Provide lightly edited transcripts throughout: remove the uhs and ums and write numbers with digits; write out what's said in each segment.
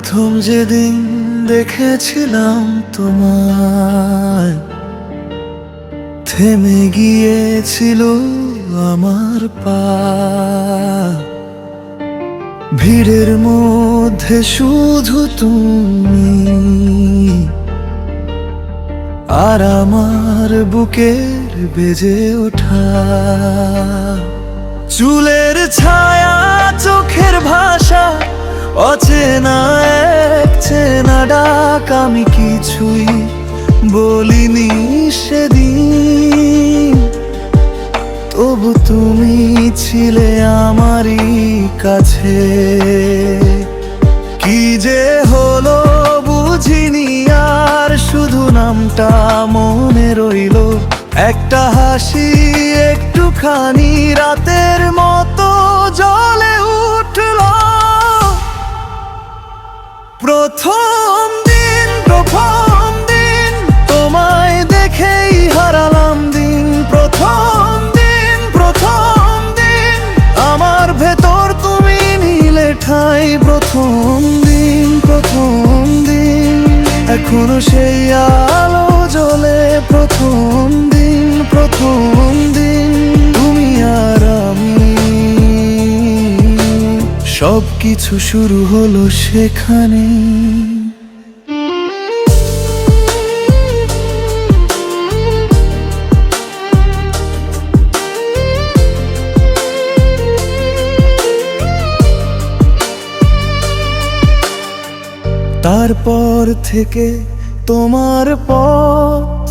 প্রথম যেদিন দেখেছিলাম তোমায়, থেমে গিয়েছিল আমার পা। ভিড়ের মধ্যে শুধু তুমি আর আমার বুকের বেজে ওঠা চুলের ছায়া, চোখের ভাষা, অচেনা এক চেনা ডাক। আমি কিছুই বলিনি সেদিন, তবু তুমি ছিলে আমারই কাছে। কি যে হলো বুঝিনি আর, শুধু নামটা মনে রইল। একটা হাসি একটুখানি রাতের মতো জ্বলে উঠল। প্রথম দিন তোমায় দেখেই হারালাম দিন। প্রথম দিন আমার ভেতর তুমি নিলে ঠাই। প্রথম দিন এখনো সেই আলো জ্বলে। প্রথম দিন তুমি আর আমি, সবকিছু শুরু হলো সেখানে। তারপর থেকে তোমার পথ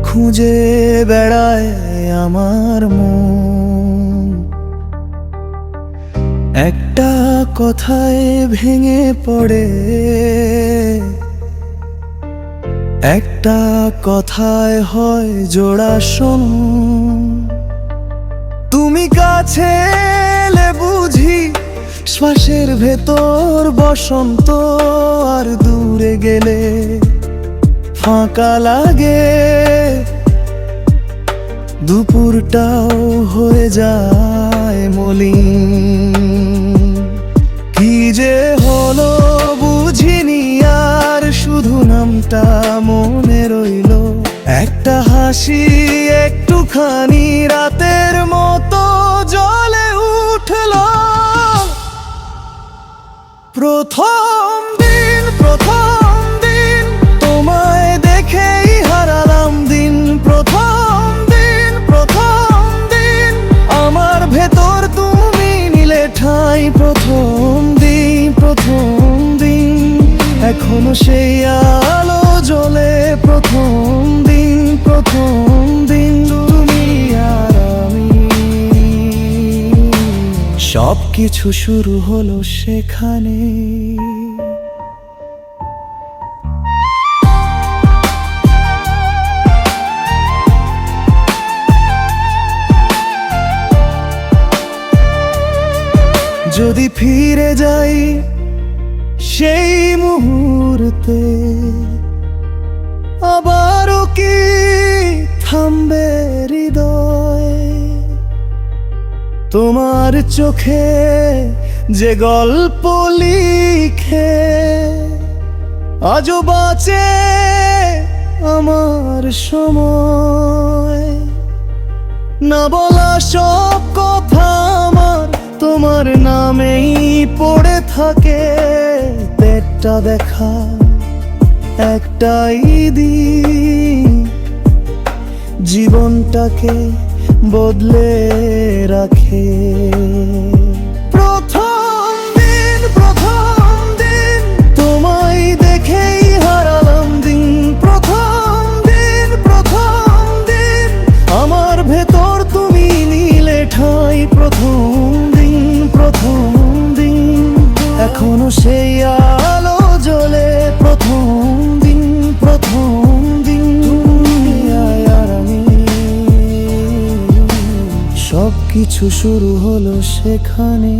খুঁজে বেড়ায় আমার মন। একটা কথায় ভেঙে পড়ে, একটা কথায় হয় জোড়া শোনো। তুমি কাছে এলে বুঝি শ্বাসের ভেতর বসন্ত, আর দূরে গেলে ফাঁকা লাগে। দুপুরটাও হয়ে যায় মলিন। কি যে হলো বুঝিনি আর, শুধু নামটা মনে রইল। একটা হাসি একটুখানি রাতের মতো জ্বলে উঠল। প্রথম দিন তোমায় দেখেই হারালাম দিন। প্রথম দিন আমার ভেতর তুমি নিলে ঠাই। প্রথম দিন এখনো সেই আলো জ্বলে। প্রথম দিন তুমি আর আমি, সবকিছু শুরু হলো সেখানে। যদি ফিরে যাই সেই মুহূর্তে, আবারও কি থামবে হৃদয়? তোমার চোখে যে গল্প লিখে আজও বাঁচে আমার সময়। না বলা সব কথা আমার তোমার নামেই পড়ে থাকে। পেটটা দেখা একটাই দিন, জীবনটাকে বদলে রাখে। প্রথম দিন তোমায় দেখেই হারালাম দিন। প্রথম দিন আমার ভেতর তুমি নিলে ঠাই। প্রথম দিন এখনো সেই আলো জ্বলে। প্রথম দিন তুমি আর আমি, সবকিছু শুরু হলো সেখানে।